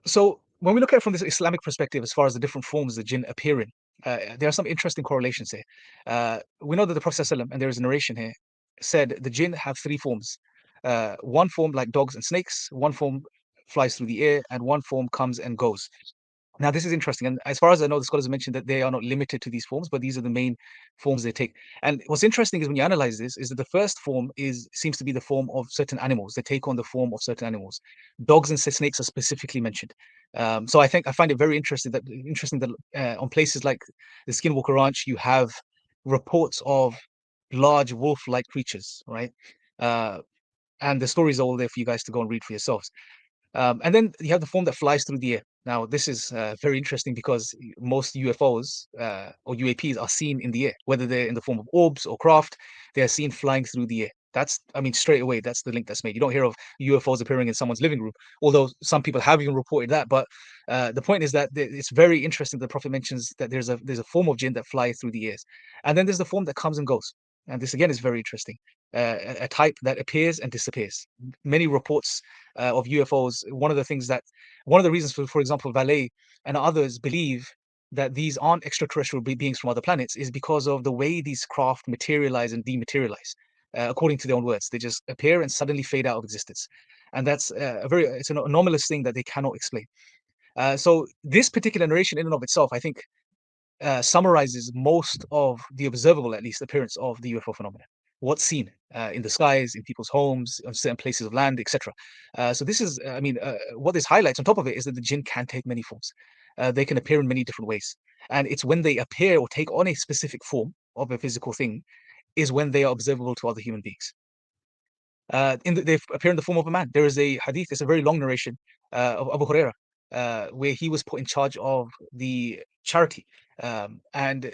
So when we look at it from this Islamic perspective, as far as the different forms the jinn appear in, there are some interesting correlations here. We know that the Prophet ﷺ, and there is a narration here, said the jinn have three forms. One form like dogs and snakes, one form flies through the air, and one form comes and goes. Now, this is interesting, and as far as I know, the scholars have mentioned that they are not limited to these forms, but these are the main forms they take. And what's interesting is when you analyze this, is that the first form is seems to be the form of certain animals. They take on the form of certain animals. Dogs and snakes are specifically mentioned. So I find it very interesting that on places like the Skinwalker Ranch, you have reports of large wolf-like creatures, right? Uh, and the stories are all there for you guys to go and read for yourselves. And then you have the form that flies through the air. Now, this is very interesting because most UFOs or UAPs are seen in the air, whether they're in the form of orbs or craft, they are seen flying through the air. That's, I mean, straight away, that's the link that's made. You don't hear of UFOs appearing in someone's living room, although some people have even reported that. But the point is that it's very interesting. The Prophet mentions that there's a form of jinn that fly through the airs, and then there's the form that comes and goes. And this again is very interesting. A type that appears and disappears. Many reports of UFOs. One of the reasons for example, Valet and others believe that these aren't extraterrestrial beings from other planets is because of the way these craft materialize and dematerialize. According to their own words, they just appear and suddenly fade out of existence, and that's it's an anomalous thing that they cannot explain. So this particular narration, in and of itself, I think, summarizes most of the observable, at least, appearance of the UFO phenomenon. What's seen in the skies, in people's homes, on certain places of land, etc. So this is, I mean, what this highlights on top of it is that the jinn can take many forms. They can appear in many different ways, and it's when they appear or take on a specific form of a physical thing is when they are observable to other human beings. They appear in the form of a man. There is a hadith, it's a very long narration of Abu Huraira, where he was put in charge of the charity. And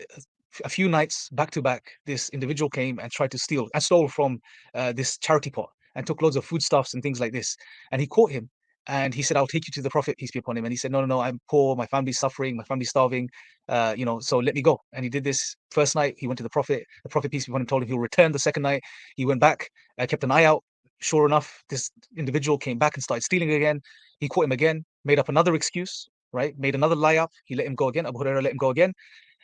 a few nights back to back, this individual came and tried to steal and stole from this charity pot and took loads of foodstuffs and things like this. And he caught him and he said, "I'll take you to the Prophet, peace be upon him." And he said, "No, no, no, I'm poor. My family's suffering. My family's starving. So let me go." And he did this first night. He went to the Prophet. The Prophet, peace be upon him, told him he'll return the second night. He went back. I kept an eye out. Sure enough, this individual came back and started stealing again. He caught him again, made up another excuse, right? Made another lie up. He let him go again. Abu Hurairah let him go again.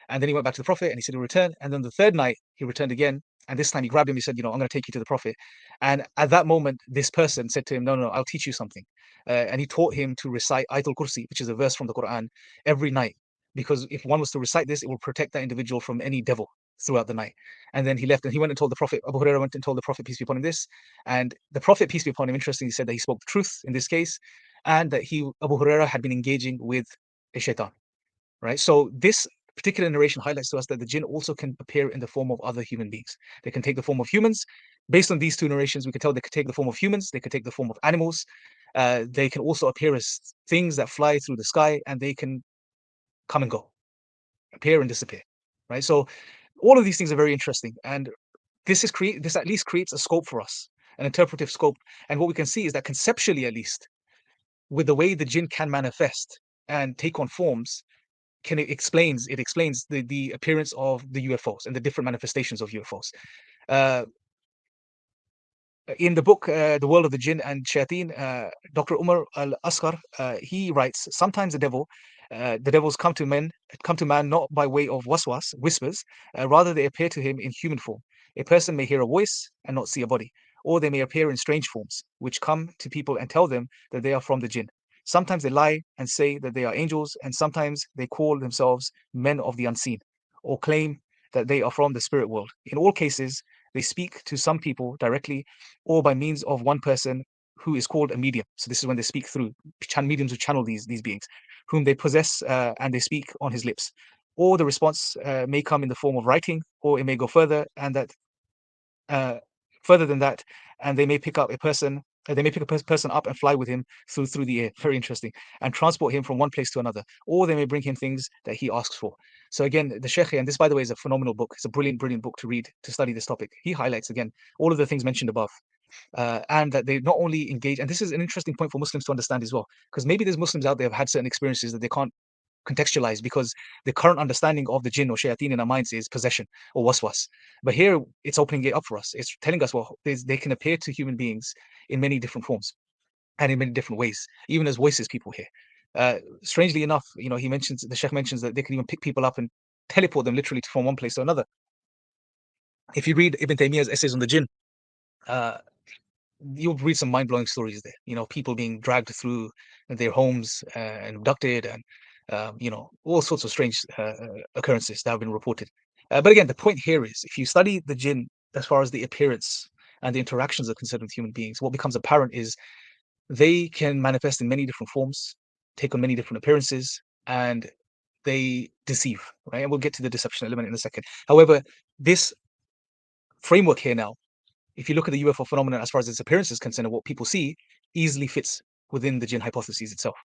And then he went back to the Prophet and he said he'll return. And then the third night, he returned again. And this time he grabbed him. He said, I'm going to take you to the Prophet. And at that moment, this person said to him, no, no, no, I'll teach you something. And he taught him to recite Ayatul Kursi, which is a verse from the Quran, every night. Because if one was to recite this, it will protect that individual from any devil throughout the night. And then he left and he went and told the Prophet, Abu Hurairah went and told the Prophet, peace be upon him, this. And the Prophet, peace be upon him, interestingly said that he spoke the truth in this case, and that Abu Hurairah, had been engaging with a shaitan, right? So this particular narration highlights to us that the jinn also can appear in the form of other human beings. They can take the form of humans. Based on these two narrations, we can tell they could take the form of humans, they could take the form of animals. They can also appear as things that fly through the sky, and they can come and go, appear and disappear, right? So all of these things are very interesting, and this at least creates a scope for us, an interpretive scope. And what we can see is that conceptually, at least, with the way the jinn can manifest and take on forms, it explains the appearance of the UFOs and the different manifestations of UFOs. Uh, in the book The World of the Jinn and Shayateen, Dr. Umar al-Asghar, he writes, sometimes the devils come to man not by way of waswas, whispers, rather they appear to him in human form. A person may hear a voice and not see a body, or they may appear in strange forms, which come to people and tell them that they are from the jinn. Sometimes they lie and say that they are angels, and sometimes they call themselves men of the unseen, or claim that they are from the spirit world. In all cases, they speak to some people directly or by means of one person who is called a medium. So this is when they speak through mediums who channel these beings, whom they possess, and they speak on his lips. Or the response may come in the form of writing, or it may go uh, further than that, and they may pick up a person. They may pick a person up and fly with him through the air. Very interesting, and transport him from one place to another. Or they may bring him things that he asks for. So again, the Sheikh, and this, by the way, is a phenomenal book. It's a brilliant, brilliant book to read to study this topic. He highlights again all of the things mentioned above, and that they not only engage, and this is an interesting point for Muslims to understand as well, because maybe there's Muslims out there who have had certain experiences that they can't contextualize because the current understanding of the jinn or shayateen in our minds is possession or waswas. But here it's opening it up for us. It's telling us, well, they can appear to human beings in many different forms and in many different ways, even as voices people hear. Strangely enough, he mentions the Sheikh mentions that they can even pick people up and teleport them literally from one place to another. If you read Ibn Taymiyyah's essays on the jinn, uh, you'll read some mind-blowing stories there. People being dragged through their homes and abducted, and all sorts of strange occurrences that have been reported. But again, the point here is, if you study the jinn as far as the appearance and the interactions are concerned with human beings, what becomes apparent is they can manifest in many different forms, take on many different appearances, and they deceive, right? And we'll get to the deception element in a second. However, this framework here now, if you look at the UFO phenomenon as far as its appearance is concerned and what people see, easily fits within the jinn hypothesis itself.